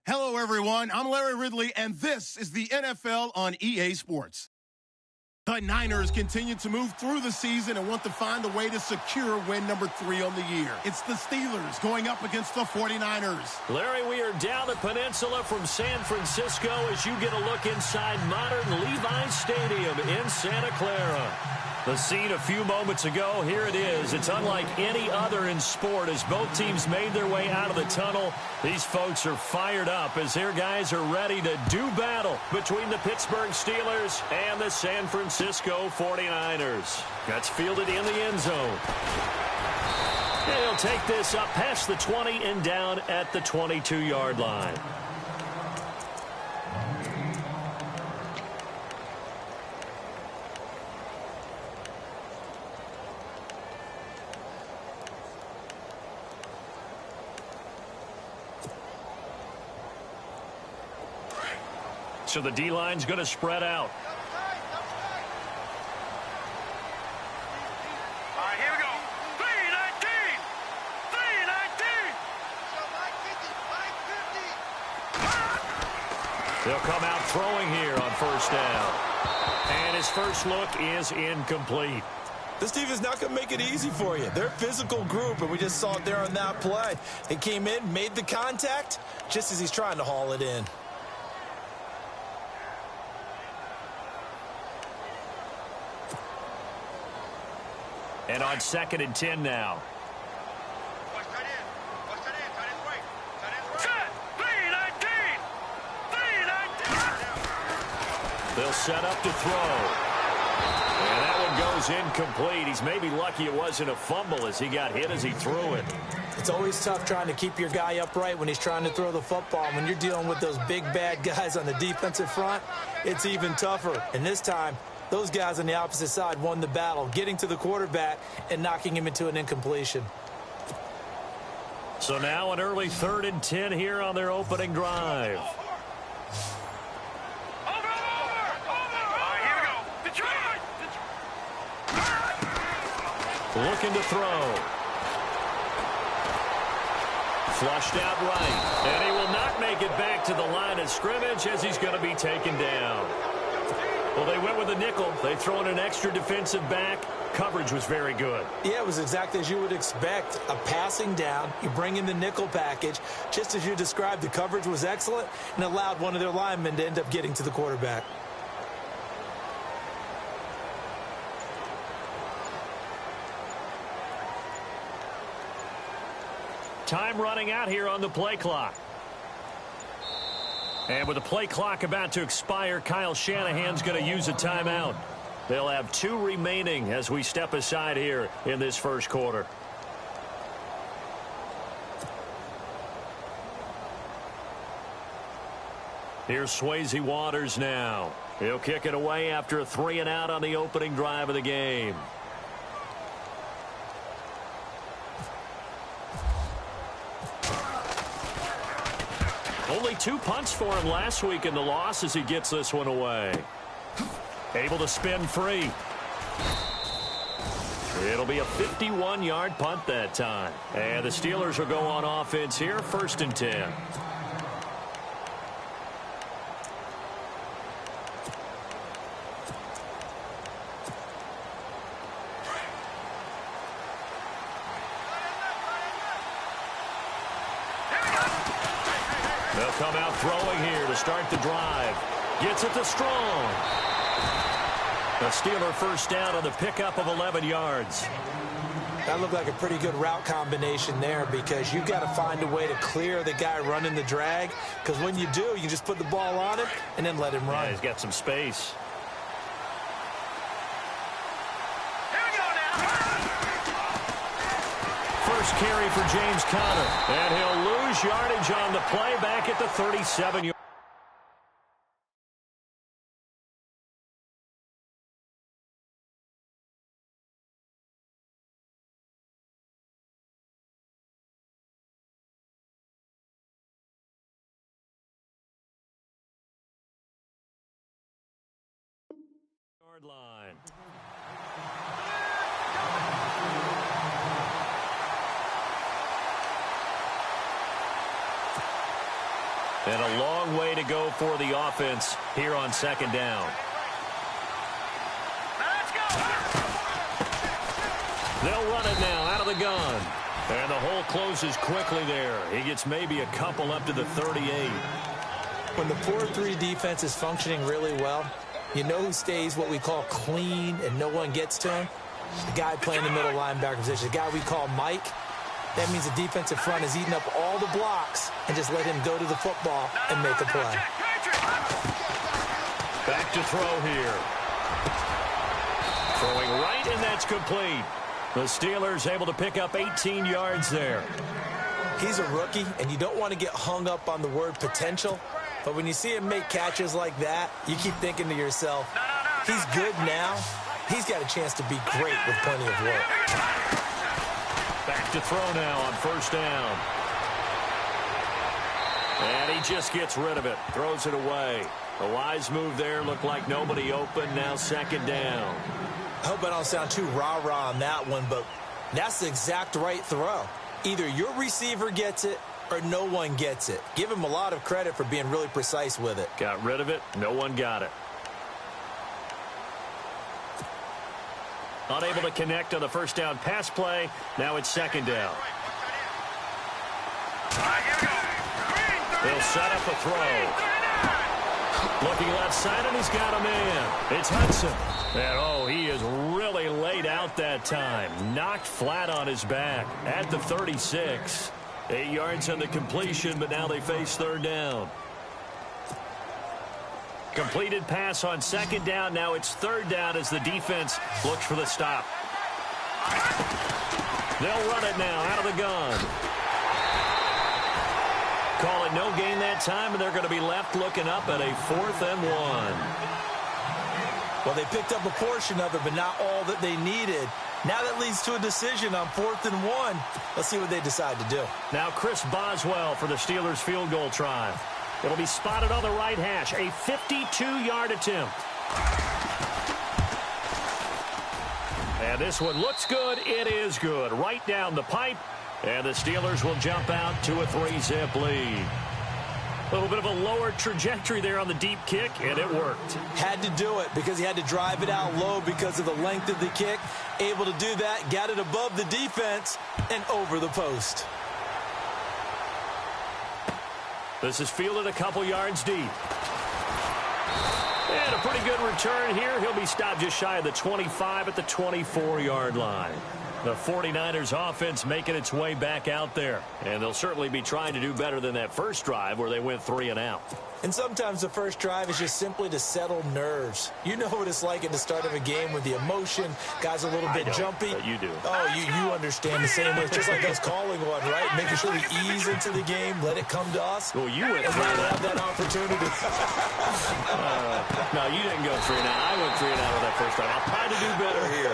Hello, everyone. I'm Larry Ridley, and this is the NFL on EA Sports. The Niners continue to move through the season and want to find a way to secure win number 3 on the year. It's the Steelers going up against the 49ers. Larry, we are down the peninsula from San Francisco as you get a look inside modern Levi's Stadium in Santa Clara. The scene a few moments ago, here it is. It's unlike any other in sport as both teams made their way out of the tunnel. These folks are fired up as their guys are ready to do battle between the Pittsburgh Steelers and the San Francisco 49ers. That's fielded in the end zone. And he'll take this up past the 20 and down at the 22-yard line. So the D-line's going to spread out. All right, here we go. 319! 319! They'll come out throwing here on first down. And his first look is incomplete. This team is not going to make it easy for you. They're a physical group, and we just saw it there on that play. They came in, made the contact, just as he's trying to haul it in. And on 2nd and 10 now. They'll set up to throw. And that one goes incomplete. He's maybe lucky it wasn't a fumble as he got hit as he threw it. It's always tough trying to keep your guy upright when he's trying to throw the football. When you're dealing with those big, bad guys on the defensive front, it's even tougher. And this time, those guys on the opposite side won the battle, getting to the quarterback and knocking him into an incompletion. So now an early 3rd and 10 here on their opening drive. Looking to throw. Flushed out right. And he will not make it back to the line of scrimmage as he's going to be taken down. Well, they went with a nickel. They throw in an extra defensive back. Coverage was very good. Yeah, it was exactly as you would expect. A passing down. You bring in the nickel package. Just as you described, the coverage was excellent and allowed one of their linemen to end up getting to the quarterback. Time running out here on the play clock. And with the play clock about to expire, Kyle Shanahan's going to use a timeout. They'll have 2 remaining as we step aside here in this first quarter. Here's Swayze Waters now. He'll kick it away after a 3-and-out on the opening drive of the game. Only 2 punts for him last week in the loss as he gets this one away. Able to spin free. It'll be a 51-yard punt that time. And the Steelers will go on offense here, 1st and 10. They'll come out throwing here to start the drive. Gets it to Strong. The Steeler first down on the pickup of 11 yards. That looked like a pretty good route combination there because you've got to find a way to clear the guy running the drag, because when you do, you can just put the ball on him and then let him run. Yeah, he's got some space. First carry for James Conner, and he'll lose yardage on the play back at the 37-yard. Line. And a long way to go for the offense here on second down. Let's go. They'll run it now out of the gun. And the hole closes quickly there. He gets maybe a couple up to the 38. When the 4-3 defense is functioning really well, you know who stays what we call clean and no one gets to him? The guy playing the middle linebacker position, the guy we call Mike. That means the defensive front is eating up all the blocks and just let him go to the football and make a play. Back to throw here. Throwing right, and that's complete. The Steelers able to pick up 18 yards there. He's a rookie, and you don't want to get hung up on the word potential. But when you see him make catches like that, you keep thinking to yourself, he's good now. He's got a chance to be great with plenty of work. Back to throw now on first down. And he just gets rid of it. Throws it away. A wise move there. Looked like nobody open. Now second down. I hope I don't sound too rah-rah on that one, but that's the exact right throw. Either your receiver gets it or no one gets it. Give him a lot of credit for being really precise with it. Got rid of it. No one got it. Unable to connect on the first down pass play. Now it's second down. They'll set up a throw. Looking left side, and he's got a man. It's Hudson. And, oh, he is really laid out that time. Knocked flat on his back at the 36. 8 yards on the completion, but now they face third down. Completed pass on second down. Now it's third down as the defense looks for the stop. They'll run it now out of the gun. Call it no gain that time, and they're going to be left looking up at a 4th and 1. Well, they picked up a portion of it, but not all that they needed. Now that leads to a decision on 4th and 1. Let's see what they decide to do. Now Chris Boswell for the Steelers field goal try. It'll be spotted on the right hash. A 52-yard attempt. And this one looks good. It is good. Right down the pipe. And the Steelers will jump out to a 3-zip lead. A little bit of a lower trajectory there on the deep kick, and it worked. Had to do it because he had to drive it out low because of the length of the kick. Able to do that, got it above the defense, and over the post. This is fielded a couple yards deep. And a pretty good return here. He'll be stopped just shy of the 25 at the 24-yard line. The 49ers offense making its way back out there. And they'll certainly be trying to do better than that first drive where they went 3 and out. And sometimes the first drive is just simply to settle nerves. You know what it's like at the start of a game with the emotion. Guys a little bit jumpy. But you do. Oh, you understand the same way. It's just like us calling one, right? Making sure we ease into the game, let it come to us. Well, you went 3 and out. Have that opportunity. No, you didn't go 3 and out. I went 3 and out on that first drive. I'll try to do better here.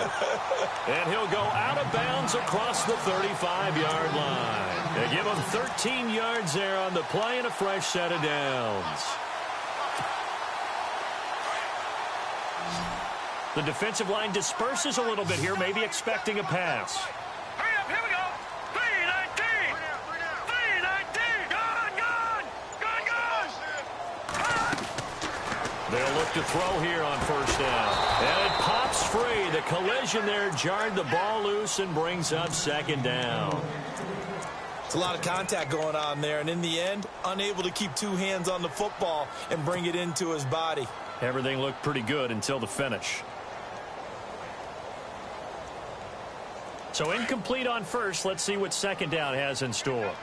And he'll go out of bounds across the 35-yard line. They give him 13 yards there on the play and a fresh set of downs. The defensive line disperses a little bit here, maybe expecting a pass. Hurry up, here we go. 3-19. 3-19. Gone. They'll look to throw here on first down. And it pops free. The collision there jarred the ball loose and brings up second down. It's a lot of contact going on there, and in the end, unable to keep 2 hands on the football and bring it into his body. Everything looked pretty good until the finish. So incomplete on first. Let's see what second down has in store.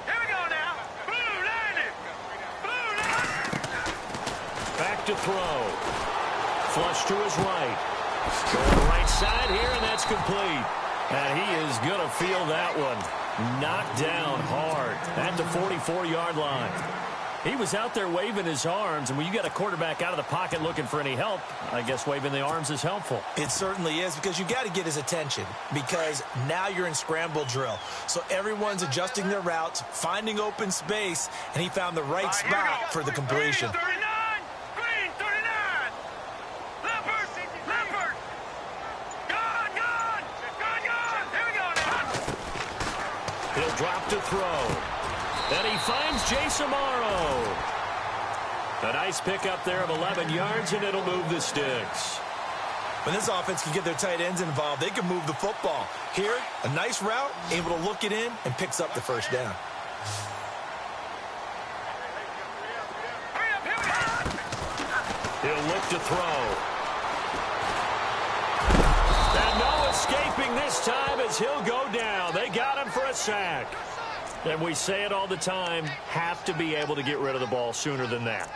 Here we go now. Blue landed. Blue landed. Back to throw. Flush to his right. Going right side here, and that's complete. And he is going to feel that one. Knocked down hard at the 44-yard line. He was out there waving his arms, and when you got a quarterback out of the pocket looking for any help, I guess waving the arms is helpful. It certainly is, because you got to get his attention, because now you're in scramble drill. So everyone's adjusting their routes, finding open space, and he found the right spot for the completion. Green 39. Leopard. Gone. Here we go now. He'll drop to throw. And he finds Jason Amaro. A nice pickup there of 11 yards, and it'll move the sticks. When this offense can get their tight ends involved, they can move the football. Here, a nice route, able to look it in, and picks up the first down. He'll look to throw. And no escaping this time as he'll go down. They got him for a sack. And we say it all the time, have to be able to get rid of the ball sooner than that.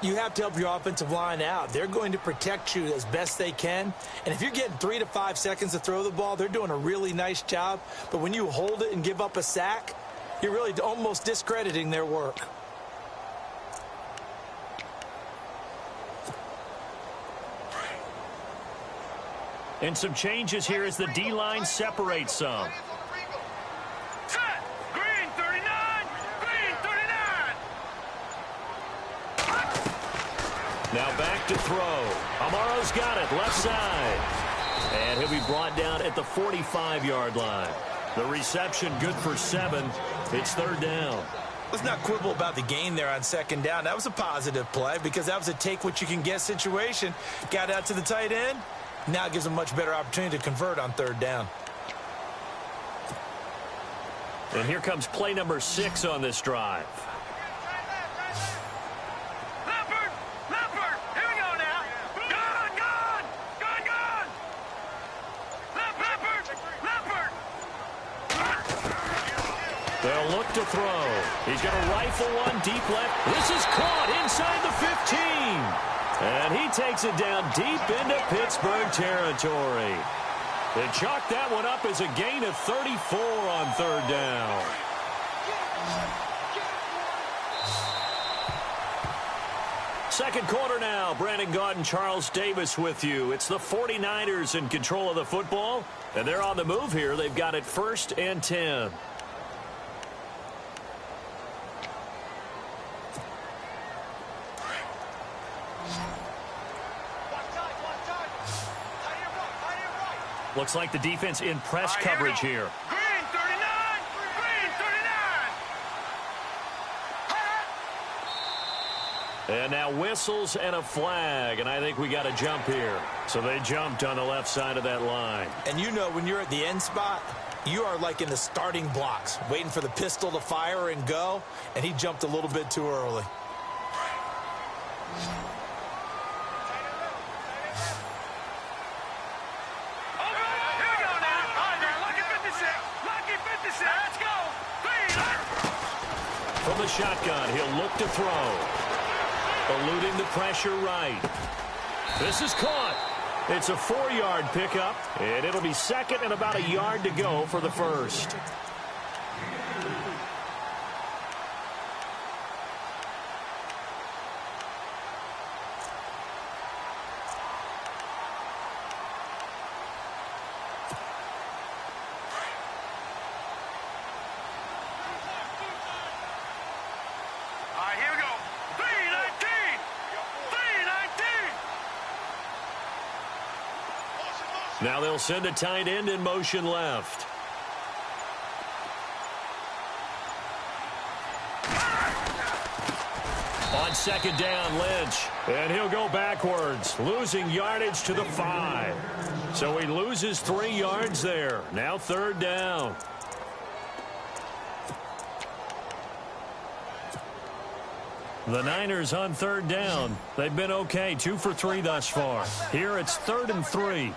You have to help your offensive line out. They're going to protect you as best they can. And if you're getting 3 to 5 seconds to throw the ball, they're doing a really nice job. But when you hold it and give up a sack, you're really almost discrediting their work. And some changes here as the D-line separates some. Set. Green 39. Green 39. Now back to throw. Amaro's got it, left side. And he'll be brought down at the 45-yard line. The reception good for 7. It's third down. Let's not quibble about the gain there on second down. That was a positive play because that was a take-what-you-can-get situation. Got out to the tight end. Now it gives them a much better opportunity to convert on third down. And here comes play number 6 on this drive. Leopard. Leopard. Here we go now. Gone. Gone. Gone. Gone. Leopard. Leopard. They'll look to throw. He's going to rifle one deep left. This is caught inside the 15. And he takes it down deep into Pittsburgh territory. They chalk that one up as a gain of 34 on third down. Second quarter now. Brandon Gaudin, Charles Davis with you. It's the 49ers in control of the football. And they're on the move here. They've got it 1st and 10. Looks like the defense in press coverage here. Green 39. Green 39. And now whistles and a flag, and I think we got a jump here. So they jumped on the left side of that line. And you know when you're at the end spot, you are like in the starting blocks, waiting for the pistol to fire and go, and he jumped a little bit too early. From the shotgun, he'll look to throw. Eluding the pressure right. This is caught. It's a 4-yard pickup, and it'll be second and about a yard to go for the first. Now they'll send a tight end in motion left. On second down, Lynch. And he'll go backwards, losing yardage to the 5. So he loses 3 yards there. Now third down. The Niners on third down. They've been okay, 2 for 3 thus far. Here it's 3rd and 3.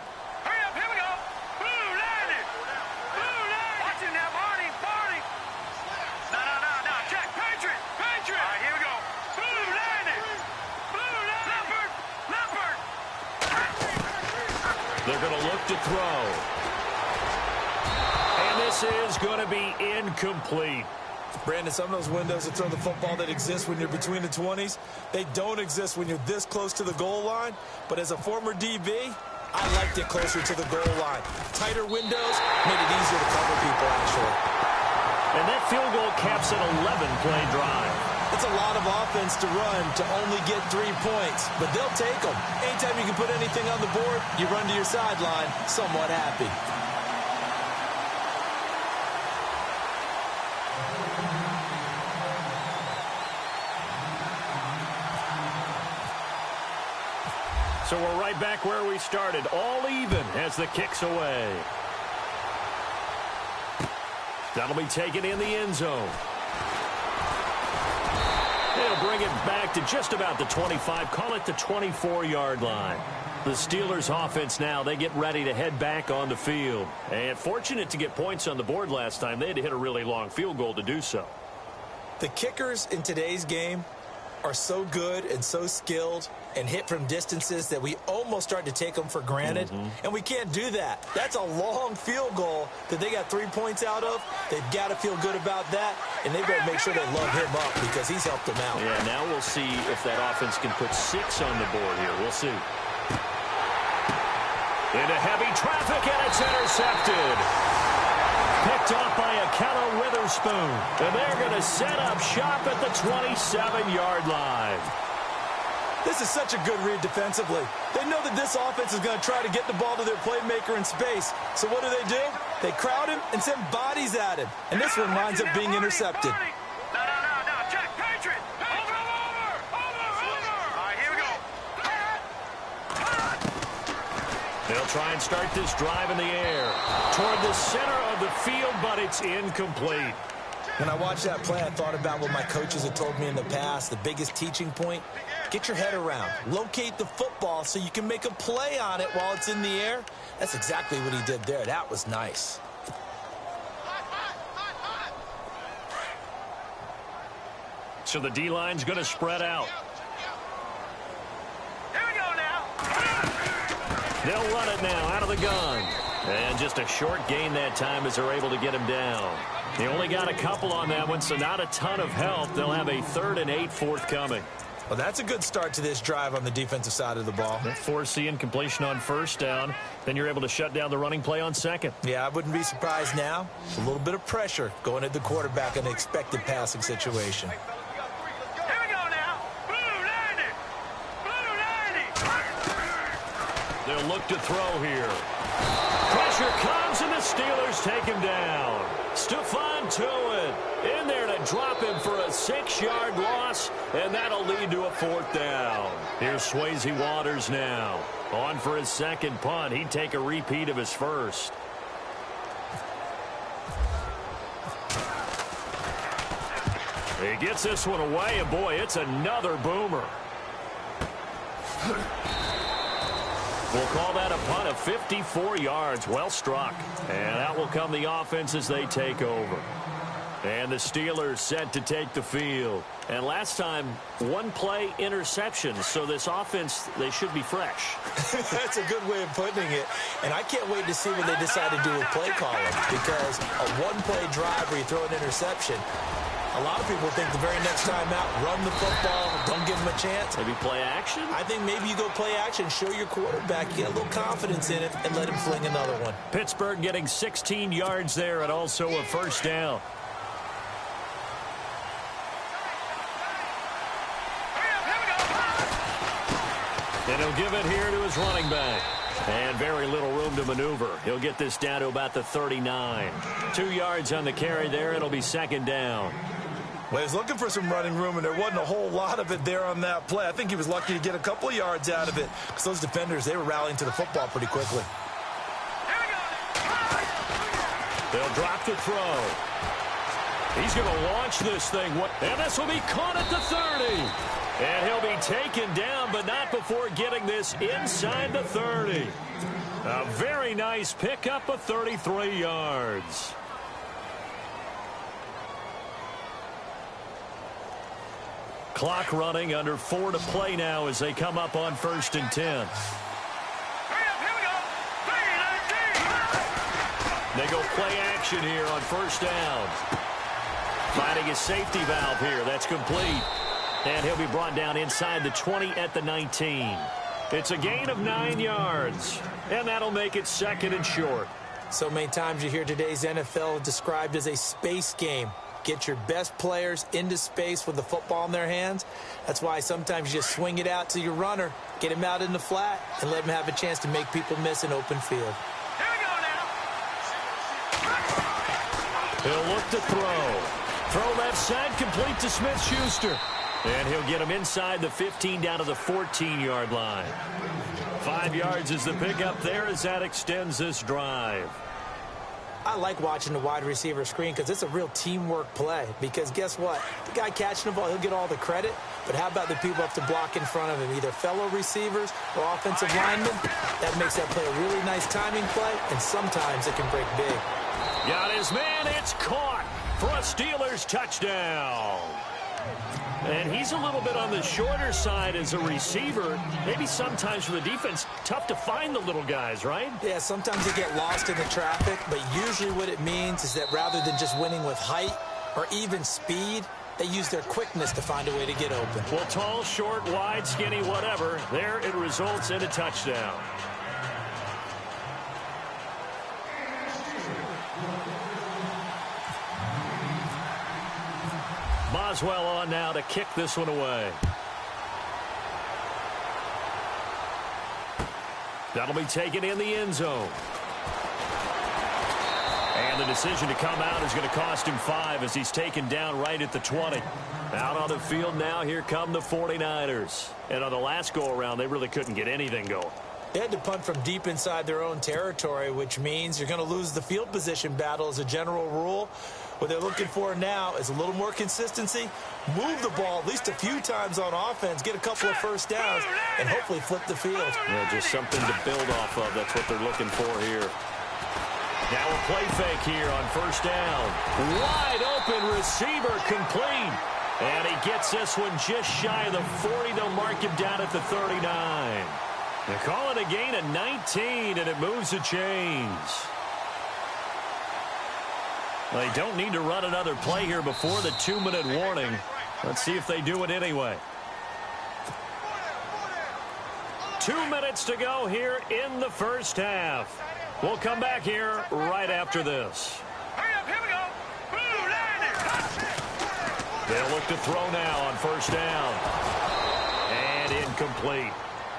They're going to look to throw. And this is going to be incomplete. Brandon, some of those windows to throw the football that exist when you're between the 20s, they don't exist when you're this close to the goal line. But as a former DB, I liked it closer to the goal line. Tighter windows made it easier to cover people, actually. And that field goal caps an 11-play drive. It's a lot of offense to run to only get 3 points, but they'll take them. Anytime you can put anything on the board, you run to your sideline somewhat happy. So we're right back where we started, all even as the kick's away. That'll be taken in the end zone. They'll bring it back to just about the 25, call it the 24-yard line. The Steelers offense now, they get ready to head back on the field. And fortunate to get points on the board last time. They had to hit a really long field goal to do so. The kickers in today's game are so good and so skilled and hit from distances that we almost start to take them for granted. And we can't do that. That's a long field goal that they got 3 points out of. They've got to feel good about that, and they've got to make sure they love him up because he's helped them out. Yeah, now we'll see if that offense can put 6 on the board here. We'll see. Into heavy traffic, and it's intercepted. Picked off by Akello Witherspoon. And they're going to set up shop at the 27-yard line. This is such a good read defensively. They know that this offense is going to try to get the ball to their playmaker in space. So what do? They crowd him and send bodies at him. And this one winds up being intercepted. No, Jack, Patriot. Over. All right, here we go. They'll try and start this drive in the air toward the center of the field, but it's incomplete. When I watched that play, I thought about what my coaches had told me in the past. The biggest teaching point, get your head around. Locate the football so you can make a play on it while it's in the air. That's exactly what he did there. That was nice. So the D-line's going to spread out. Here we go now. They'll run it now out of the gun. And just a short gain that time as they're able to get him down. They only got a couple on that one, so not a ton of help. They'll have a 3rd and 8 forthcoming. Well, that's a good start to this drive on the defensive side of the ball. Force the incompletion on first down. Then you're able to shut down the running play on second. Yeah, I wouldn't be surprised now. A little bit of pressure going at the quarterback in an expected passing situation. Here we go now. Blue 90. They'll look to throw here. Pressure comes, and the Steelers take him down. Stephon Tuitt in there to drop him for a 6-yard loss, and that'll lead to a 4th down. Here's Swayze Waters now. On for his second punt. He'd take a repeat of his first. He gets this one away, and boy, it's another boomer. We'll call that a punt of 54 yards. Well struck. And out will come the offense as they take over. And the Steelers set to take the field. And last time, 1 play interception. So this offense, they should be fresh. That's a good way of putting it. And I can't wait to see what they decide to do with play calling. Because a 1-play drive where you throw an interception, a lot of people think the very next time out, run the football, don't give him a chance. Maybe play action? I think maybe you go play action, show your quarterback, get a little confidence in it, and let him fling another one. Pittsburgh getting 16 yards there and also a 1st down. And he'll give it here to his running back. And very little room to maneuver. He'll get this down to about the 39. 2 yards on the carry there. It'll be 2nd down. Well, he was looking for some running room, and there wasn't a whole lot of it there on that play. I think he was lucky to get a couple of yards out of it because those defenders, they were rallying to the football pretty quickly. They'll drop the throw. He's going to launch this thing. And this will be caught at the 30. And he'll be taken down, but not before getting this inside the 30. A very nice pickup of 33 yards. Clock running, under 4 to play now as they come up on 1st and 10. Hurry up, here we go. 3-19. They go play action here on 1st down. Finding a safety valve here. That's complete. And he'll be brought down inside the 20 at the 19. It's a gain of 9 yards. And that'll make it 2nd and short. So many times you hear today's NFL described as a space game. Get your best players into space with the football in their hands. That's why sometimes you just swing it out to your runner, get him out in the flat, and let him have a chance to make people miss an open field. Here we go now. He'll look to throw. Throw left side, complete to Smith-Schuster. And he'll get him inside the 15 down to the 14-yard line. 5 yards is the pickup there as that extends this drive. I like watching the wide receiver screen because it's a real teamwork play. Because guess what? The guy catching the ball, he'll get all the credit. But how about the people up to block in front of him, either fellow receivers or offensive linemen? That makes that play a really nice timing play, and sometimes it can break big. Got his man. It's caught for a Steelers touchdown. And he's a little bit on the shorter side as a receiver. Maybe sometimes for the defense, tough to find the little guys, right? Yeah, sometimes they get lost in the traffic, but usually what it means is that rather than just winning with height or even speed, they use their quickness to find a way to get open. Well, tall, short, wide, skinny, whatever, there it results in a touchdown. Boswell on now to kick this one away. That'll be taken in the end zone. And the decision to come out is going to cost him 5 as he's taken down right at the 20. Out on the field now, here come the 49ers. And on the last go-around, they really couldn't get anything going. They had to punt from deep inside their own territory, which means you're going to lose the field position battle as a general rule. What they're looking for now is a little more consistency, move the ball at least a few times on offense, get a couple of first downs, and hopefully flip the field. Yeah, just something to build off of. That's what they're looking for here. Now a play fake here on first down. Wide open receiver complete. And he gets this one just shy of the 40. They'll mark him down at the 39. They call it a gain of 19, and it moves the chains. They don't need to run another play here before the 2-minute warning. Let's see if they do it anyway. 2 minutes to go here in the first half. We'll come back here right after this. Hurry up, here we go. Blue line. They'll look to throw now on first down. And incomplete.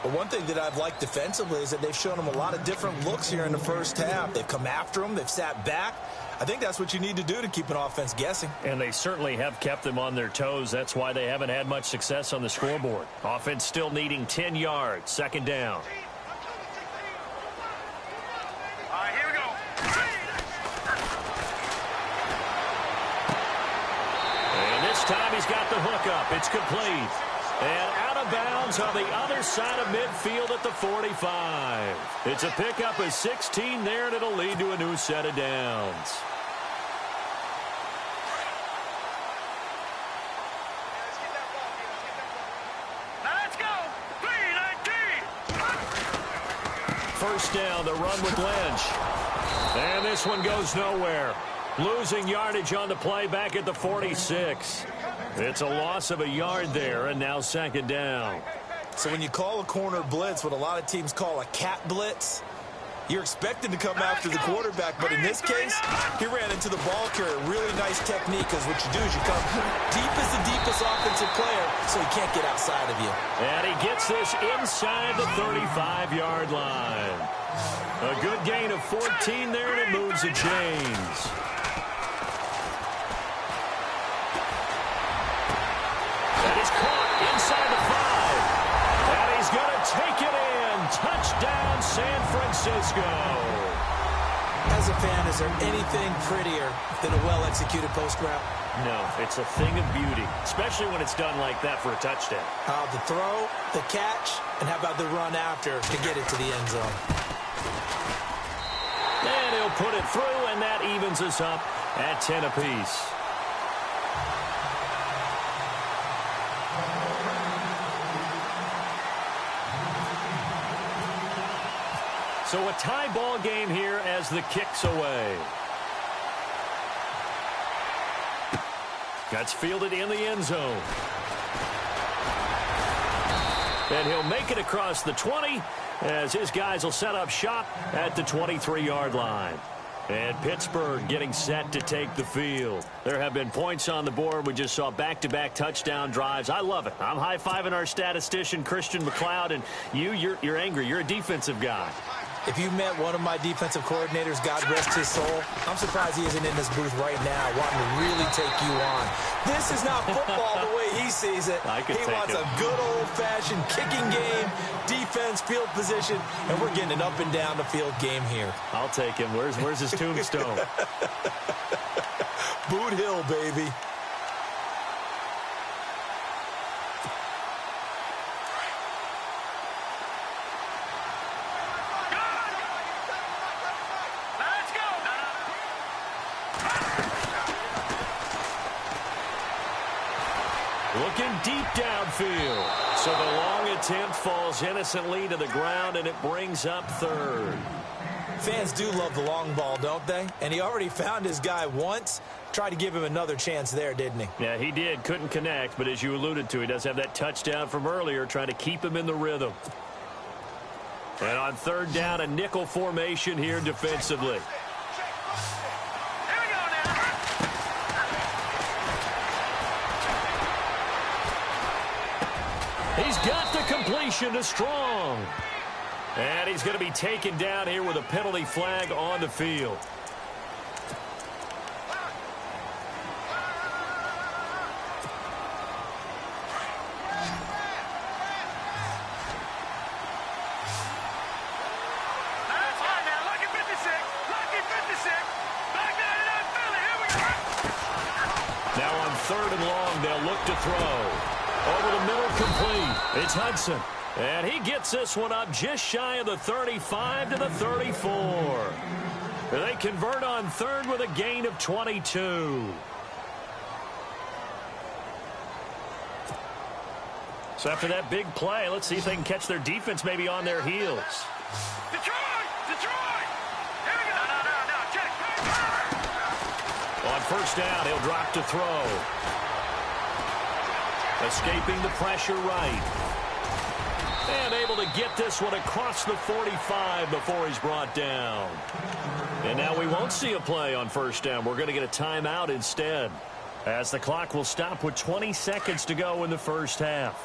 But one thing that I've liked defensively is that they've shown them a lot of different looks here in the first half. They've come after them. They've sat back. I think that's what you need to do to keep an offense guessing. And they certainly have kept them on their toes. That's why they haven't had much success on the scoreboard. Offense still needing 10 yards. Second down. All right, here we go. And this time he's got the hook up. It's complete. And out of bounds on the other side of midfield at the 45. It's a pickup of 16 there, and it'll lead to a new set of downs. Now let's go. 3-19. First down, the run with Lynch. And this one goes nowhere. Losing yardage on the play back at the 46. It's a loss of a yard there, and now second down. So when you call a corner blitz, what a lot of teams call a cat blitz, you're expected to come after the quarterback, but in this case, he ran into the ball carrier. Really nice technique, because what you do is you come deep as the deepest offensive player, so he can't get outside of you. And he gets this inside the 35-yard line. A good gain of 14 there, and it moves the chains. Take it in. Touchdown, San Francisco. As a fan, is there anything prettier than a well-executed post route? No, it's a thing of beauty, especially when it's done like that for a touchdown. The throw, the catch, and how about the run after to get it to the end zone? And he'll put it through, and that evens us up at 10 apiece. So a tie ball game here as the kick's away. That's fielded in the end zone. And he'll make it across the 20 as his guys will set up shop at the 23-yard line. And Pittsburgh getting set to take the field. There have been points on the board. We just saw back-to-back touchdown drives. I love it. I'm high-fiving our statistician, Christian McLeod, and you're angry. You're a defensive guy. If you met one of my defensive coordinators, God rest his soul, I'm surprised he isn't in this booth right now wanting to really take you on. This is not football the way he sees it. He wants a good old-fashioned kicking game, defense, field position, and we're getting an up and down the field game here. I'll take him. Where's his tombstone? Boot Hill, baby. Looking deep downfield. So the long attempt falls innocently to the ground, and it brings up third. Fans do love the long ball, don't they? And he already found his guy once. Tried to give him another chance there, didn't he? Yeah, he did. Couldn't connect, but as you alluded to, he does have that touchdown from earlier, trying to keep him in the rhythm. And on third down, a nickel formation here defensively. He's got the completion to Strong. And he's going to be taken down here with a penalty flag on the field. Now on third and long, they'll look to throw. Over the middle, complete. It's Hudson. And he gets this one up just shy of the 35 to the 34. They convert on third with a gain of 22. So after that big play, let's see if they can catch their defense maybe on their heels. Detroit! Detroit! Here we go! No, check. On first down, he'll drop to throw. Escaping the pressure right. And able to get this one across the 45 before he's brought down. And now we won't see a play on first down. We're going to get a timeout instead, as the clock will stop with 20 seconds to go in the first half.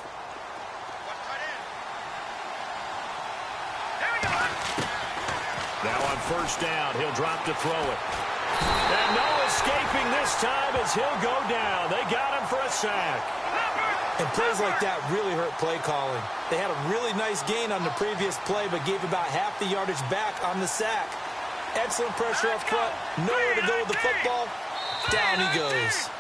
Now on first down, he'll drop to throw it. And no escaping this time as he'll go down. They got him for a sack. And plays like that really hurt play calling. They had a really nice gain on the previous play, but gave about half the yardage back on the sack. Excellent pressure up front. Nowhere to go with the football. Down he goes.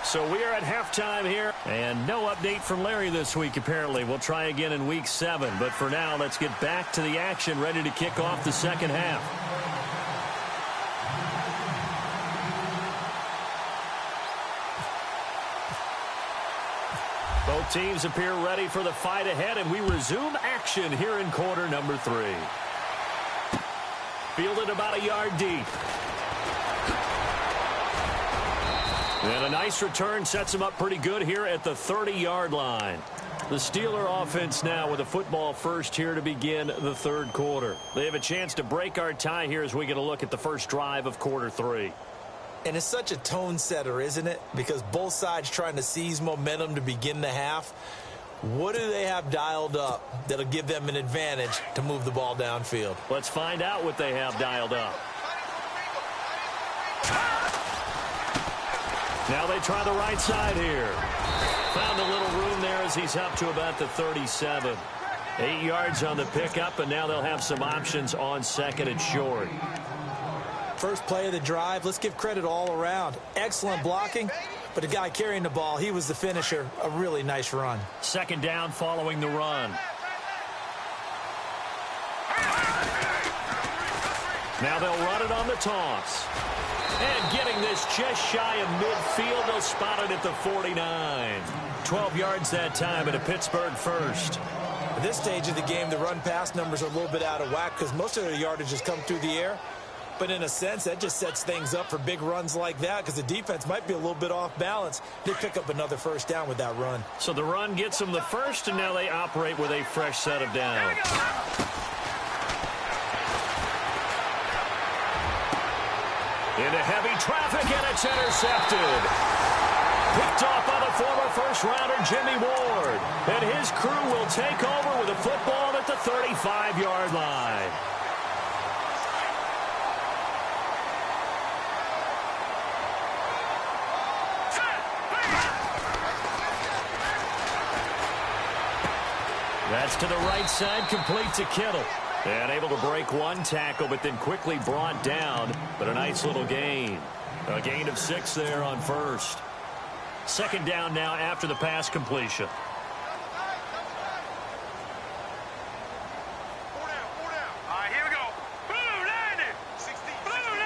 So we are at halftime here, and no update from Larry this week, apparently. We'll try again in Week 7, but for now, let's get back to the action, ready to kick off the second half. Both teams appear ready for the fight ahead, and we resume action here in quarter number 3. Fielded about a yard deep. And a nice return sets him up pretty good here at the 30-yard line. The Steeler offense now with a football first here to begin the third quarter. They have a chance to break our tie here as we get a look at the first drive of quarter 3. And it's such a tone setter, isn't it? Because both sides trying to seize momentum to begin the half. What do they have dialed up that'll give them an advantage to move the ball downfield? Let's find out what they have dialed up. Now they try the right side here. Found a little room there as he's up to about the 37. 8 yards on the pickup, and now they'll have some options on second and short. First play of the drive, let's give credit all around. Excellent blocking, but the guy carrying the ball, he was the finisher. A really nice run. Second down following the run. Now they'll run it on the toss. And getting this just shy of midfield, they'll spot it at the 49. 12 yards that time at a Pittsburgh first. At this stage of the game, the run-pass numbers are a little bit out of whack because most of their yardage has come through the air. But in a sense, that just sets things up for big runs like that because the defense might be a little bit off balance. They pick up another first down with that run. So the run gets them the first, and now they operate with a fresh set of downs. Into heavy traffic, and it's intercepted. Picked off by the former first-rounder Jimmy Ward. And his crew will take over with a football at the 35-yard line. That's to the right side, complete to Kittle. And able to break one tackle, but then quickly brought down. But a nice little gain. A gain of 6 there on first. Second down now after the pass completion. Here we go. Blue 90. Blue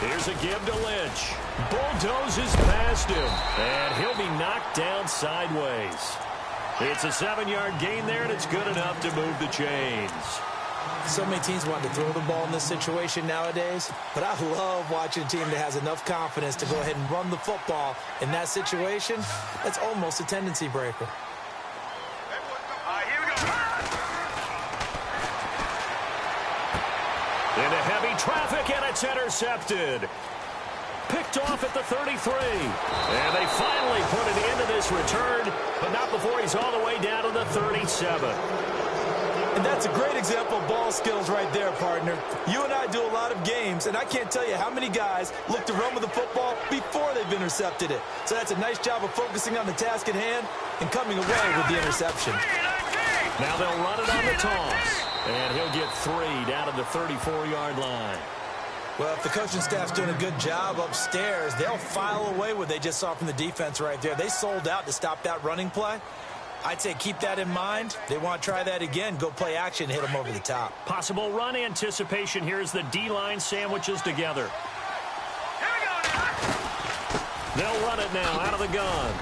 90. Here's a give to Lynch. Bulldozes past him. And he'll be knocked down sideways. It's a 7-yard gain there, and it's good enough to move the chains. So many teams want to throw the ball in this situation nowadays, but I love watching a team that has enough confidence to go ahead and run the football. In that situation, that's almost a tendency breaker. Here we go. Into heavy traffic, and it's intercepted. Picked off at the 33. And they finally put an end to this return, but not before he's all the way down to the 37. And that's a great example of ball skills right there, partner. You and I do a lot of games, and I can't tell you how many guys look to run with the football before they've intercepted it. So that's a nice job of focusing on the task at hand and coming away with the interception. Now they'll run it on the toss. And he'll get 3 down at the 34-yard line. Well, if the coaching staff's doing a good job upstairs, they'll file away what they just saw from the defense right there. They sold out to stop that running play. I'd say keep that in mind. They want to try that again. Go play action, hit them over the top. Possible run anticipation here as the D-line sandwiches together. Here we go now. They'll run it now out of the gun.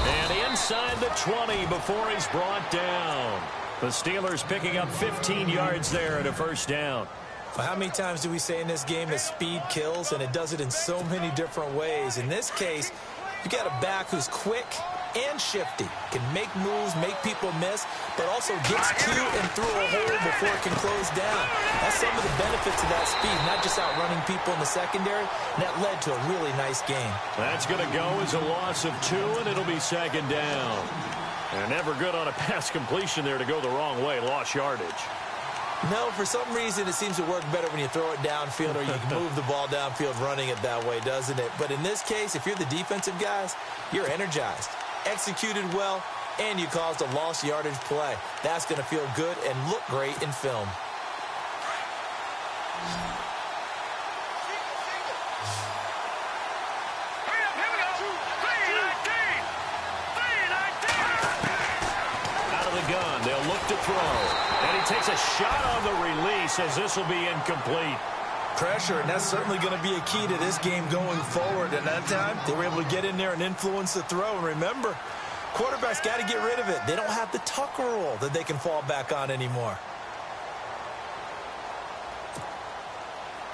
And inside the 20 before he's brought down. The Steelers picking up 15 yards there at a first down. Well, how many times do we say in this game that speed kills, and it does it in so many different ways? In this case, you got a back who's quick and shifty, can make moves, make people miss, but also gets to and through a hole before it can close down. That's some of the benefits of that speed, not just outrunning people in the secondary, and that led to a really nice game. That's going to go as a loss of 2, and it'll be second down. And never good on a pass completion there to go the wrong way. Lost yardage. No, for some reason it seems to work better when you throw it downfield or you can move the ball downfield running it that way, doesn't it? But in this case, if you're the defensive guys, you're energized, executed well, and you caused a lost yardage play. That's going to feel good and look great in film. Gun. They'll look to throw. And he takes a shot on the release as this will be incomplete. Pressure, and that's certainly going to be a key to this game going forward. And that time, they were able to get in there and influence the throw. And remember, quarterbacks got to get rid of it. They don't have the Tucker rule that they can fall back on anymore.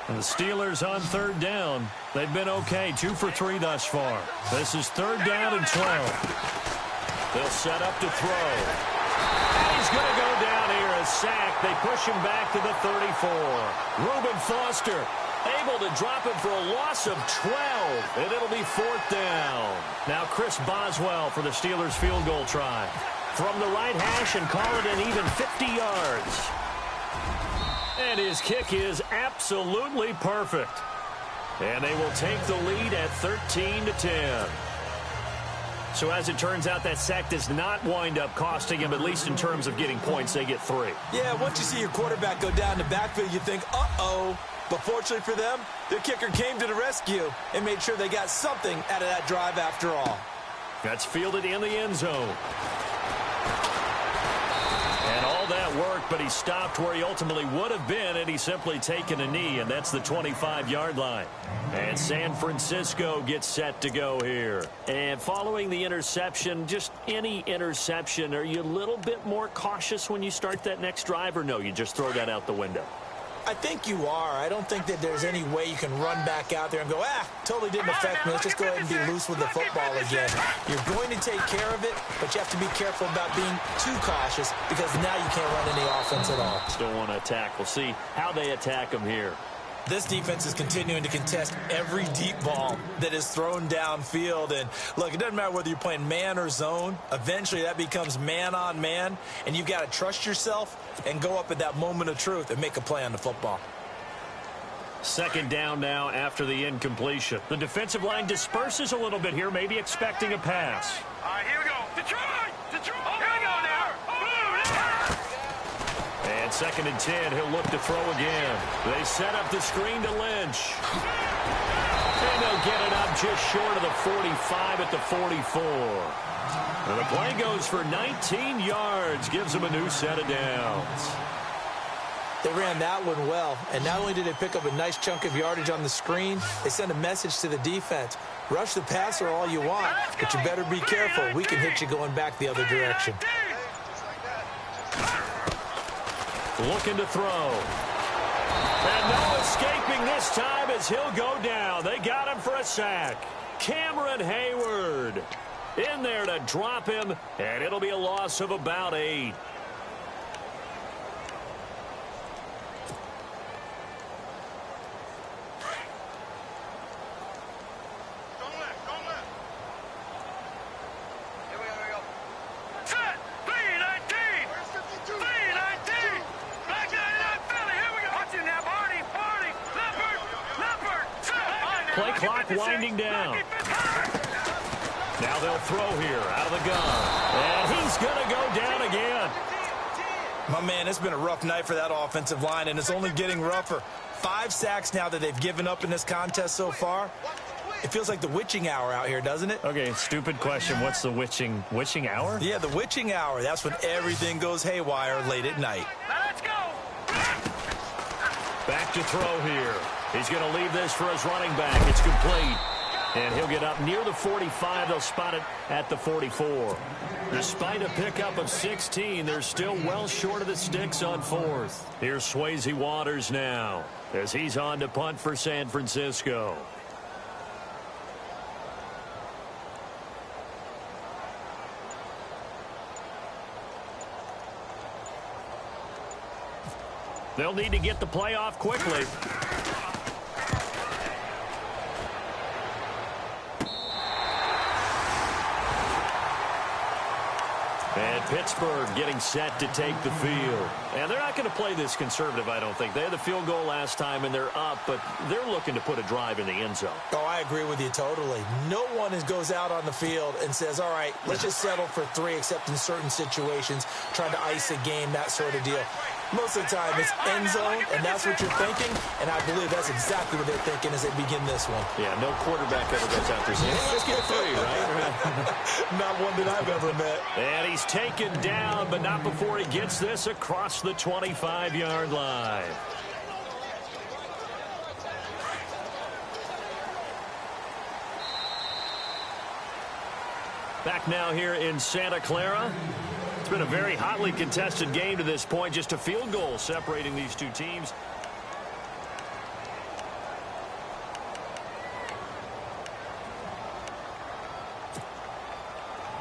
And the Steelers on third down. They've been okay, 2 for 3 thus far. This is third down and 12. They'll set up to throw. And he's going to go down here, a sack. They push him back to the 34. Reuben Foster able to drop him for a loss of 12, and it'll be 4th down. Now Chris Boswell for the Steelers field goal try. From the right hash and call it an even 50 yards. And his kick is absolutely perfect. And they will take the lead at 13-10. So as it turns out, that sack does not wind up costing him, at least in terms of getting points. They get 3. Yeah, once you see your quarterback go down the backfield, you think, uh-oh. But fortunately for them, their kicker came to the rescue and made sure they got something out of that drive after all. That's fielded in the end zone. And all that worked, but he stopped where he ultimately would have been had he simply taken a knee, and that's the 25-yard line. And San Francisco gets set to go here. And following the interception, just any interception, are you a little bit more cautious when you start that next drive, or no, you just throw that out the window? I think you are. I don't think that there's any way you can run back out there and go, totally didn't affect me. Let's just go ahead and be loose with the football again. You're going to take care of it, but you have to be careful about being too cautious because now you can't run any offense at all. Still want to attack. We'll see how they attack him here. This defense is continuing to contest every deep ball that is thrown downfield. And, look, it doesn't matter whether you're playing man or zone. Eventually, that becomes man-on-man, and you've got to trust yourself and go up at that moment of truth and make a play on the football. Second down now after the incompletion. The defensive line disperses a little bit here, maybe expecting a pass. All right, here we go. Detroit! Detroit! Here we go now. And 2nd and 10, he'll look to throw again. They set up the screen to Lynch. And they'll get it up just short of the 45 at the 44. And the play goes for 19 yards, gives them a new set of downs. They ran that one well, and not only did they pick up a nice chunk of yardage on the screen, they sent a message to the defense. Rush the passer all you want, but you better be careful. We can hit you going back the other direction. Looking to throw. And no escaping this time as he'll go down. They got him for a sack. Cameron Hayward in there to drop him, and it'll be a loss of about 8. Play clock winding down. Now they'll throw here out of the gun. And he's going to go down again. My man, it's been a rough night for that offensive line, and it's only getting rougher. 5 sacks now that they've given up in this contest so far. It feels like the witching hour out here, doesn't it? Okay, stupid question. What's the witching hour? Yeah, the witching hour. That's when everything goes haywire late at night. Now let's go. Back to throw here. He's going to leave this for his running back. It's complete. And he'll get up near the 45. They'll spot it at the 44. Despite a pickup of 16, they're still well short of the sticks on 4th. Here's Swayze Waters now as he's on to punt for San Francisco. They'll need to get the play off quickly. And Pittsburgh getting set to take the field. And they're not going to play this conservative, I don't think. They had the field goal last time, and they're up, but they're looking to put a drive in the end zone. Oh, I agree with you totally. No one goes out on the field and says, all right, let's just settle for 3, except in certain situations, trying to ice a game, that sort of deal. Most of the time, it's end zone, and that's what you're thinking, and I believe that's exactly what they're thinking as they begin this one. Yeah, no quarterback ever goes out there saying, hey, let's get 3, right? Not one that I've ever met. And he's taken down, but not before he gets this across the 25-yard line. Back now here in Santa Clara. It's been a very hotly contested game to this point. Just a field goal separating these two teams.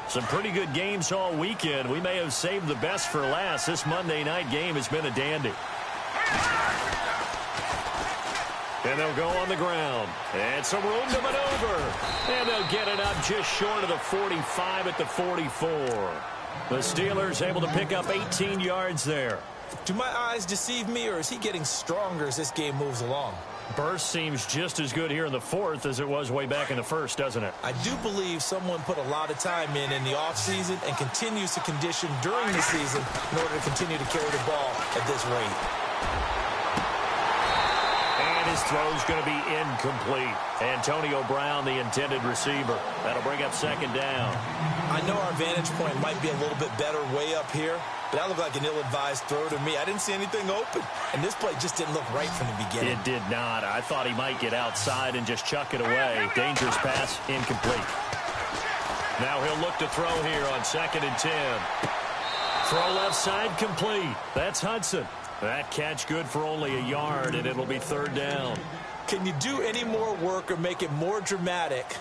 Some pretty good games all weekend. We may have saved the best for last. This Monday night game has been a dandy. And they'll go on the ground. And some room to maneuver. And they'll get it up just short of the 45 at the 44. The Steelers able to pick up 18 yards there. Do my eyes deceive me, or is he getting stronger as this game moves along? Burst seems just as good here in the 4th as it was way back in the 1st, doesn't it? I do believe someone put a lot of time in the offseason and continues to condition during the season in order to continue to carry the ball at this rate. And his throw's going to be incomplete. Antonio Brown, the intended receiver. That'll bring up 2nd down. I know our vantage point might be a little bit better way up here, but that looked like an ill-advised throw to me. I didn't see anything open, and this play just didn't look right from the beginning. It did not. I thought he might get outside and just chuck it away. Dangerous pass, incomplete. Now he'll look to throw here on 2nd and 10. Throw left side, complete. That's Hudson. That catch good for only a yard, and it'll be 3rd down. Can you do any more work or make it more dramatic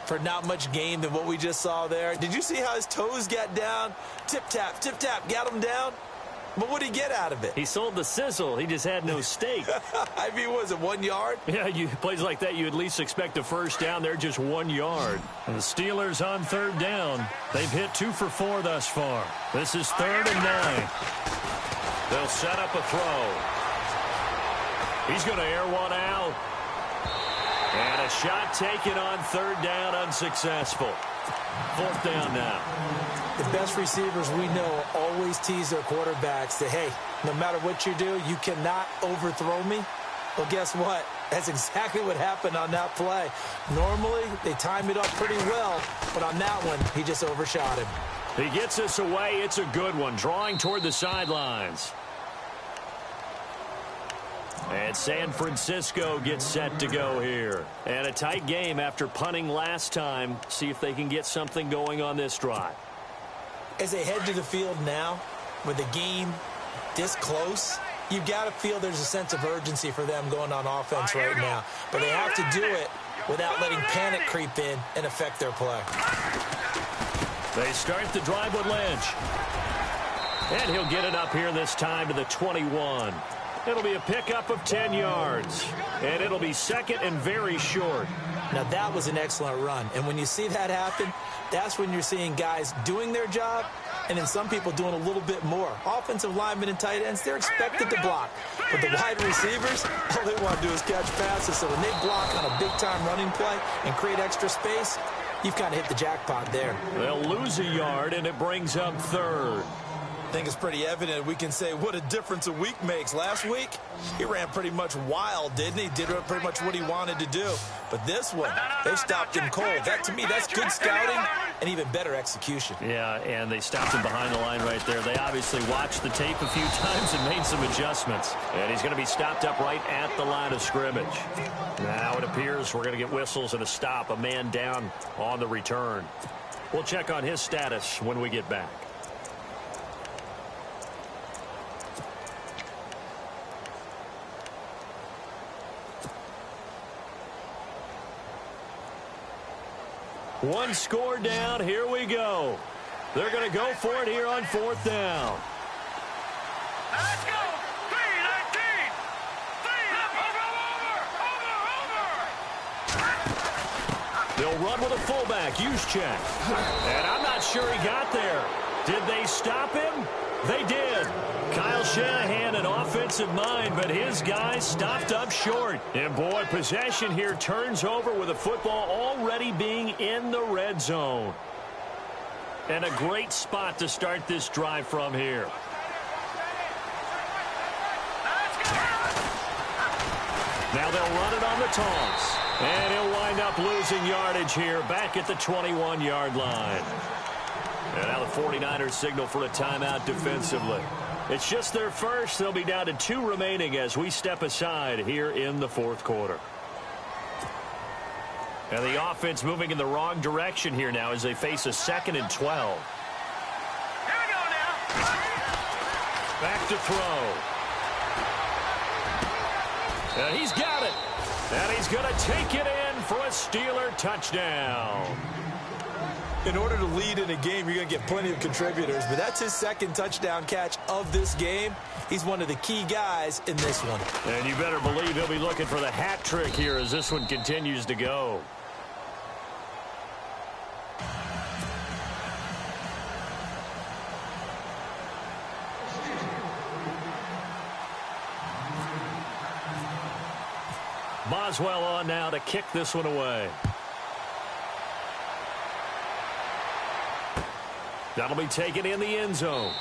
for not much gain than what we just saw there? Did you see how his toes got down? Tip-tap, got him down. But what did he get out of it? He sold the sizzle. He just had no steak. I mean, was it 1 yard? Yeah, plays like that, you at least expect a first down. They're just 1 yard. And the Steelers on third down. They've hit 2 for 4 thus far. This is 3rd and 9. They'll set up a throw. He's going to air one out. And a shot taken on 3rd down, unsuccessful. 4th down now. The best receivers we know always tease their quarterbacks that, hey, no matter what you do, you cannot overthrow me. Well, guess what? That's exactly what happened on that play. Normally, they time it up pretty well, but on that one, he just overshot him. He gets us away. It's a good one, drawing toward the sidelines. And San Francisco gets set to go here. And a tight game after punting last time. See if they can get something going on this drive. As they head to the field now, with the game this close, you've got to feel there's a sense of urgency for them going on offense right now. But they have to do it without letting panic creep in and affect their play. They start the drive with Lynch. And he'll get it up here this time to the 21. It'll be a pickup of 10 yards. And it'll be 2nd and very short. Now, that was an excellent run. And when you see that happen, that's when you're seeing guys doing their job and then some people doing a little bit more. Offensive linemen and tight ends, they're expected to block. But the wide receivers, all they want to do is catch passes. So when they block on a big-time running play and create extra space, you've kind of hit the jackpot there. They'll lose a yard, and it brings up 3rd. I think it's pretty evident we can say what a difference a week makes. Last week, he ran pretty much wild, didn't he? Did pretty much what he wanted to do. But this one, they stopped him cold. That, to me, that's good scouting and even better execution. Yeah, and they stopped him behind the line right there. They obviously watched the tape a few times and made some adjustments. And he's going to be stopped up right at the line of scrimmage. Now it appears we're going to get whistles and a stop. A man down on the return. We'll check on his status when we get back. One score down. Here we go. They're going to go for it here on 4th down. Let's go. 3-19. Over. They'll run with a fullback. Juszczyk. And I'm not sure he got there. Did they stop him? They did. Kyle Shanahan, an offensive mind, but his guys stopped up short. And, boy, possession here turns over with the football already being in the red zone. And a great spot to start this drive from here. Now they'll run it on the toss. And he'll wind up losing yardage here back at the 21-yard line. And now the 49ers signal for a timeout defensively. It's just their first. They'll be down to 2 remaining as we step aside here in the 4th quarter. And the offense moving in the wrong direction here now as they face a 2nd and 12. Here we go now. Back to throw. And he's got it. And he's going to take it in for a Steeler touchdown. In order to lead in a game, you're going to get plenty of contributors, but that's his 2nd touchdown catch of this game. He's one of the key guys in this one. And you better believe he'll be looking for the hat trick here as this one continues to go. Boswell on now to kick this one away. That'll be taken in the end zone.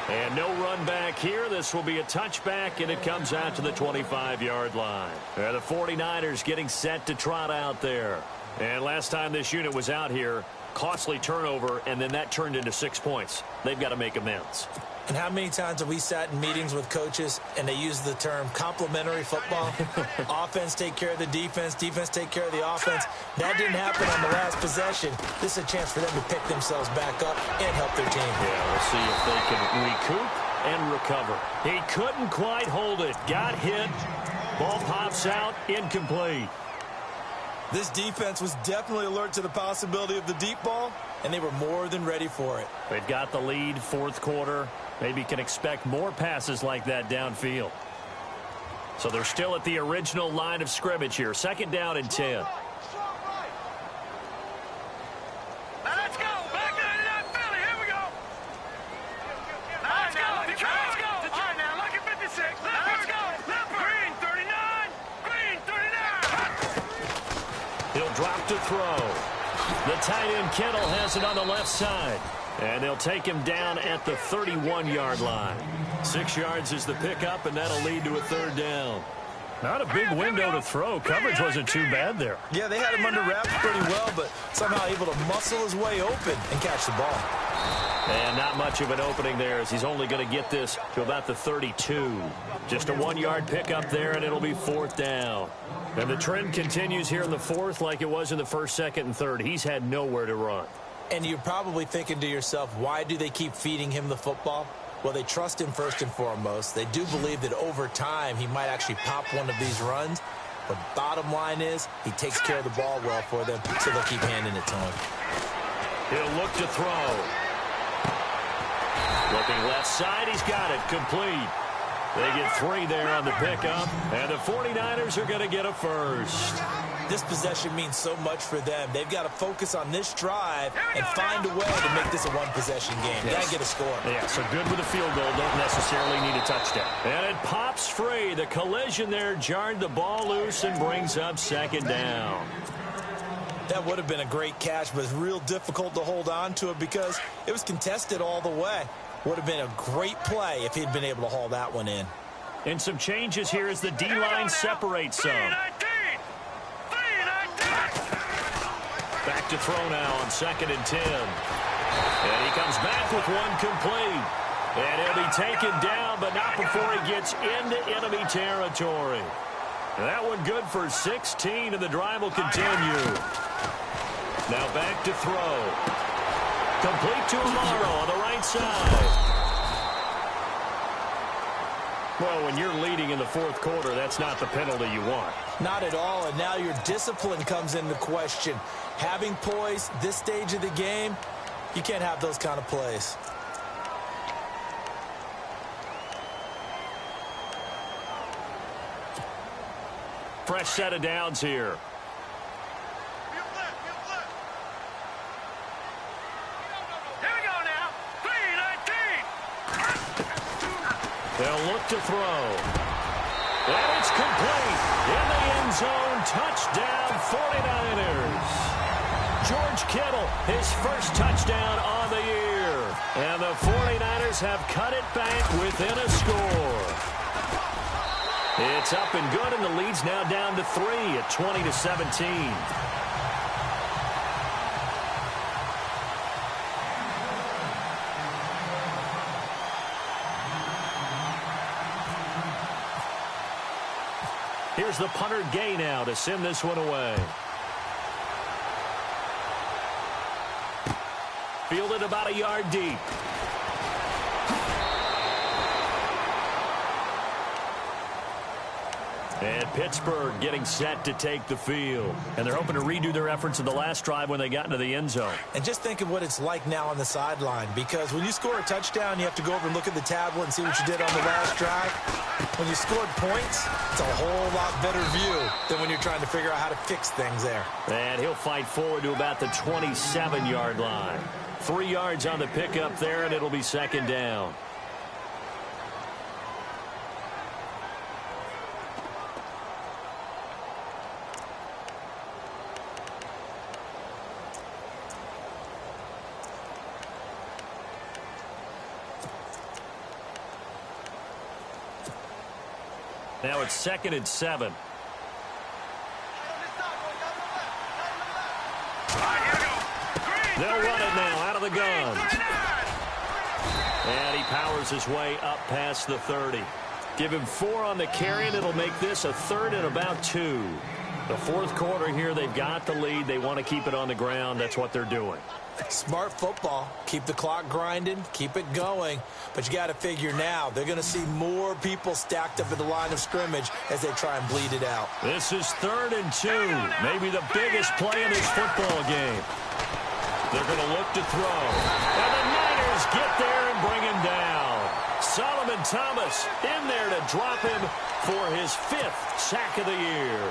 And no run back here. This will be a touchback, and it comes out to the 25-yard line. The 49ers getting set to trot out there. And last time this unit was out here, costly turnover, and then that turned into 6 points. They've got to make amends. And how many times have we sat in meetings with coaches and they use the term complementary football? Offense take care of the defense, defense take care of the offense. That didn't happen on the last possession. This is a chance for them to pick themselves back up and help their team. Yeah, we'll see if they can recoup and recover. He couldn't quite hold it. Got hit. Ball pops out. Incomplete. This defense was definitely alert to the possibility of the deep ball, and they were more than ready for it. They've got the lead, 4th quarter. Maybe can expect more passes like that downfield. So they're still at the original line of scrimmage here. 2nd down and 10. Now let's go. Back to that Philly. Here we go. Let's go. Let's go. All right, now look at 56. Let's go. Green 39. Green 39. He'll drop to throw. The tight end Kittle has it on the left side. And they'll take him down at the 31-yard line. 6 yards is the pickup, and that'll lead to a 3rd down. Not a big window to throw. Coverage wasn't too bad there. Yeah, they had him under wraps pretty well, but somehow able to muscle his way open and catch the ball. And not much of an opening there as he's only going to get this to about the 32. Just a 1-yard pickup there, and it'll be 4th down. And the trend continues here in the 4th like it was in the 1st, 2nd, and 3rd. He's had nowhere to run. And you're probably thinking to yourself, why do they keep feeding him the football? Well, they trust him first and foremost. They do believe that over time he might actually pop one of these runs. But bottom line is he takes care of the ball well for them, so they'll keep handing it to him. He'll look to throw. Looking left side, he's got it. Complete. They get 3 there on the pickup, and the 49ers are going to get a first. This possession means so much for them. They've got to focus on this drive and find a way to make this a one-possession game. Yes. Got to get a score. Yeah, so good with a field goal. Don't necessarily need a touchdown. And it pops free. The collision there jarred the ball loose and brings up 2nd down. That would have been a great catch, but it's real difficult to hold on to it because it was contested all the way. Would have been a great play if he'd been able to haul that one in. And some changes here as the D-line separates some. Back to throw now on 2nd and 10. And he comes back with one complete. And he'll be taken down, but not before he gets into enemy territory. And that one good for 16, and the drive will continue. Now back to throw. Complete to Amaro on the right side. Well, when you're leading in the 4th quarter, that's not the penalty you want. Not at all, and now your discipline comes into question. Having poise this stage of the game, you can't have those kind of plays. Fresh set of downs here. They'll look to throw. And it's complete. In the end zone, touchdown 49ers. George Kittle, his first touchdown on the year. And the 49ers have cut it back within a score. It's up and good, and the lead's now down to 3 at 20-17. Here's the punter Gay now to send this one away. Fielded about a yard deep. And Pittsburgh getting set to take the field. And they're hoping to redo their efforts in the last drive when they got into the end zone. And just think of what it's like now on the sideline, because when you score a touchdown, you have to go over and look at the tablet and see what you did on the last drive. When you scored points, it's a whole lot better view than when you're trying to figure out how to fix things there. And he'll fight forward to about the 27-yard line. 3 yards on the pickup there, and it'll be 2nd down. Now it's 2nd and 7. They'll run it now out of the gun. And he powers his way up past the 30. Give him 4 on the carry, and it'll make this a 3rd and about 2. The 4th quarter here, they've got the lead. They want to keep it on the ground. That's what they're doing. Smart football. Keep the clock grinding. Keep it going. But you got to figure now they're going to see more people stacked up at the line of scrimmage as they try and bleed it out. This is 3rd and 2. Maybe the biggest play in this football game. They're going to look to throw. And the Niners get there and bring him down. Thomas in there to drop him for his 5th sack of the year.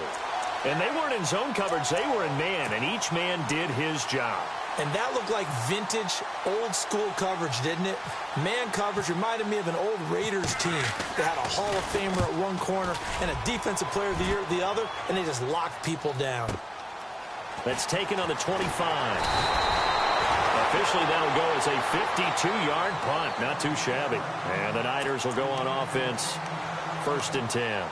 And they weren't in zone coverage. They were in man, and each man did his job. And that looked like vintage, old-school coverage, didn't it? Man coverage reminded me of an old Raiders team. They had a Hall of Famer at one corner and a Defensive Player of the Year at the other, and they just locked people down. That's taken on the 25. Officially, that'll go as a 52-yard punt. Not too shabby. And the Niners will go on offense. 1st and 10.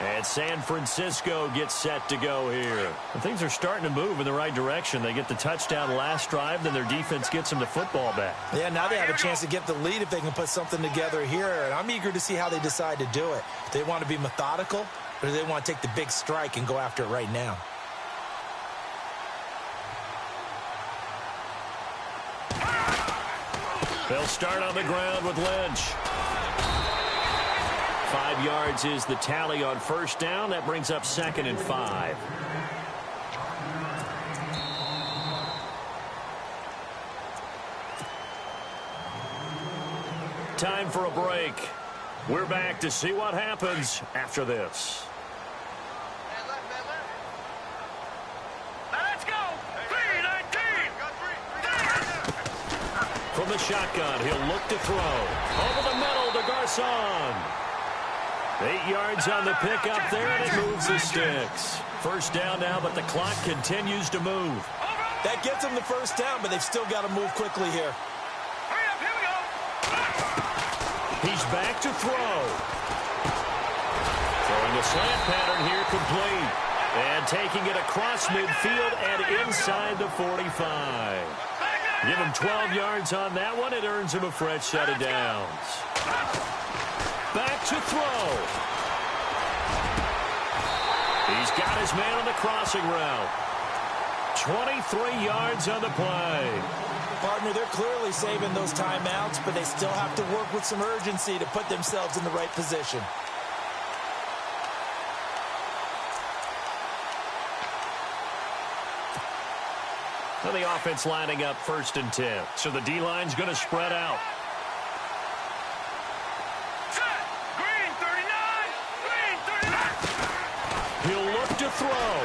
And San Francisco gets set to go here. And things are starting to move in the right direction. They get the touchdown last drive, then their defense gets them the football back. Yeah, now they have a chance to get the lead if they can put something together here. And I'm eager to see how they decide to do it. Do they want to be methodical, or do they want to take the big strike and go after it right now? They'll start on the ground with Lynch. 5 yards is the tally on 1st down. That brings up 2nd and 5. Time for a break. We're back to see what happens after this. Let's go. 3-19. From the shotgun, he'll look to throw. Over the middle to Garcon. 8 yards on the pickup there, and it moves the sticks. 1st down now, but the clock continues to move. That gets them the 1st down, but they've still got to move quickly here. Hurry up, here we go. He's back to throw. Throwing a slant pattern here, complete. And taking it across midfield and inside the 45. Give him 12 yards on that one. It earns him a fresh set of downs. Back to throw. He's got his man on the crossing route. 23 yards on the play. Partner, they're clearly saving those timeouts, but they still have to work with some urgency to put themselves in the right position. So the offense lining up 1st and 10. So the D-line's going to spread out. He'll look to throw.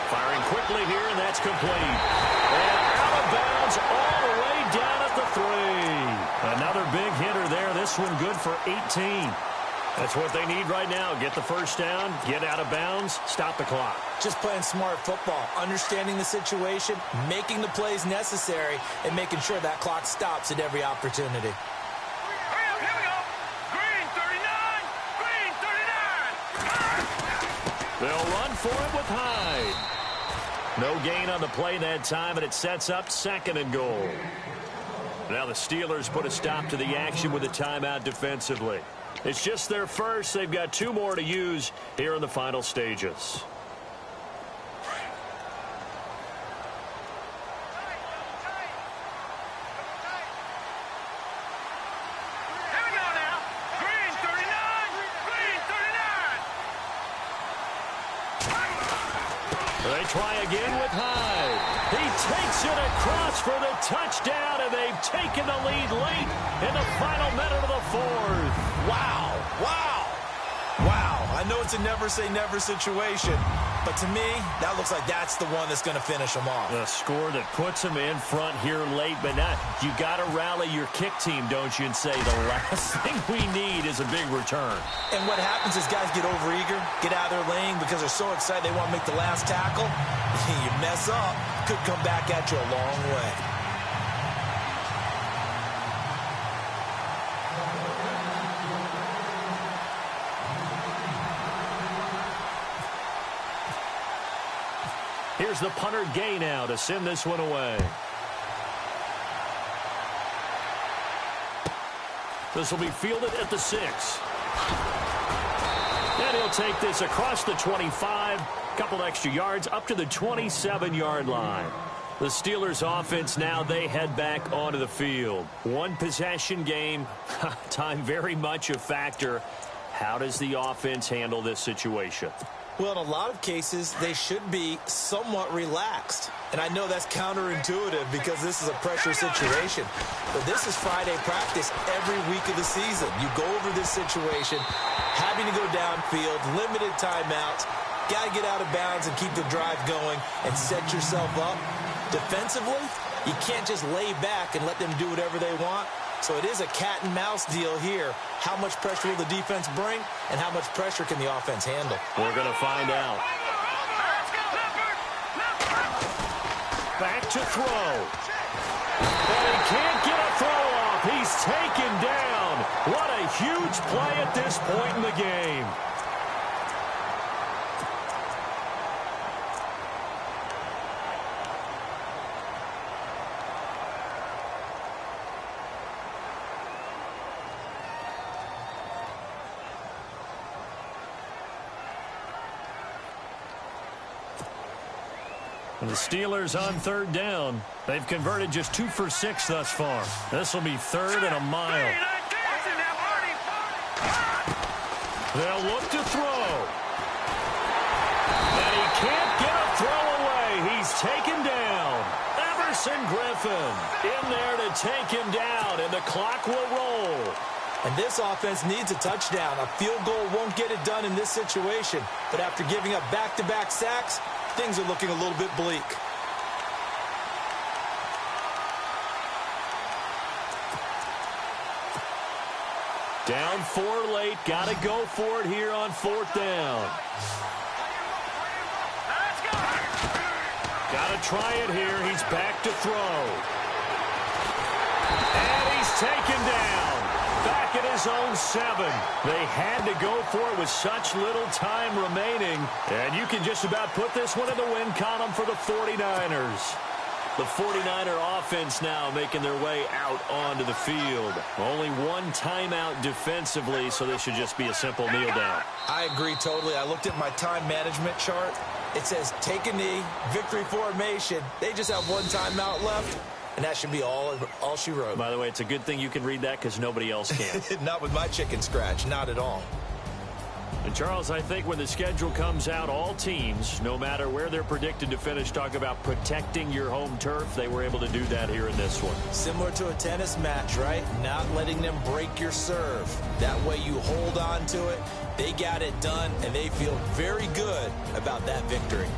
Firing quickly here, and that's complete. And out of bounds all the way down at the 3. Another big hitter there. This one good for 18. That's what they need right now. Get the 1st down, get out of bounds, stop the clock. Just playing smart football, understanding the situation, making the plays necessary, and making sure that clock stops at every opportunity. Hurry up, here we go. Green 39. Green 39. They'll run for it with Hyde. No gain on the play that time, and it sets up 2nd and goal. Now the Steelers put a stop to the action with a timeout defensively. It's just their first. They've got 2 more to use here in the final stages. Here we go now. Green 39. Green 39. They try again with Hyde. He takes it across for the touchdown, and they've taken the lead late in the final minute of the 4th. Wow. Wow. Wow. I know it's a never-say-never situation, but to me, that looks like that's the one that's going to finish them off. The score that puts them in front here late, but not. You got to rally your kick team, don't you, and say the last thing we need is a big return. And what happens is guys get overeager, get out of their lane because they're so excited they want to make the last tackle. You mess up, could come back at you a long way. Here's the punter Gay now to send this one away. This will be fielded at the 6. And he'll take this across the 25, couple extra yards up to the 27-yard line. The Steelers offense now, they head back onto the field. 1 possession game, time very much a factor. How does the offense handle this situation? Well, in a lot of cases, they should be somewhat relaxed. And I know that's counterintuitive because this is a pressure situation. But this is Friday practice every week of the season. You go over this situation, having to go downfield, limited timeouts, got to get out of bounds and keep the drive going and set yourself up. Defensively, you can't just lay back and let them do whatever they want. So it is a cat and mouse deal here. How much pressure will the defense bring, and how much pressure can the offense handle? We're going to find out. Back to throw. And he can't get a throw off. He's taken down. What a huge play at this point in the game. The Steelers on third down. They've converted just 2 for 6 thus far. This will be third and a mile. They'll look to throw. And he can't get a throw away. He's taken down. Everson Griffin in there to take him down, and the clock will roll. And this offense needs a touchdown. A field goal won't get it done in this situation. But after giving up back-to-back sacks, things are looking a little bit bleak. Down 4 late. Got to go for it here on 4th down. Got to try it here. He's back to throw. And he's taken down. Back at his own 7. They had to go for it with such little time remaining. And you can just about put this one in the win column for the 49ers. The 49er offense now making their way out onto the field. Only one timeout defensively, so this should just be a simple kneel down. I agree totally. I looked at my time management chart. It says take a knee, victory formation. They just have one timeout left. And that should be all she wrote. By the way, it's a good thing you can read that because nobody else can. Not with my chicken scratch. Not at all. And, Charles, I think when the schedule comes out, all teams, no matter where they're predicted to finish, talk about protecting your home turf. They were able to do that here in this one. Similar to a tennis match, right? Not letting them break your serve. That way you hold on to it. They got it done, and they feel very good about that victory.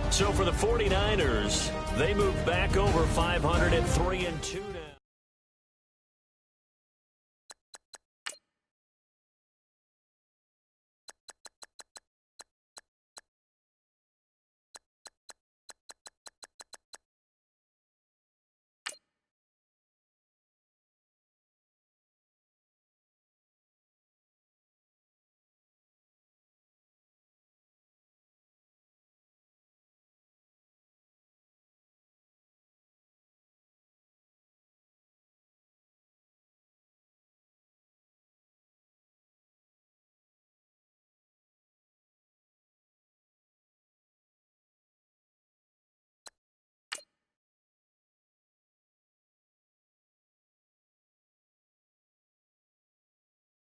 So for the 49ers, they move back over 500 at 3-2 now.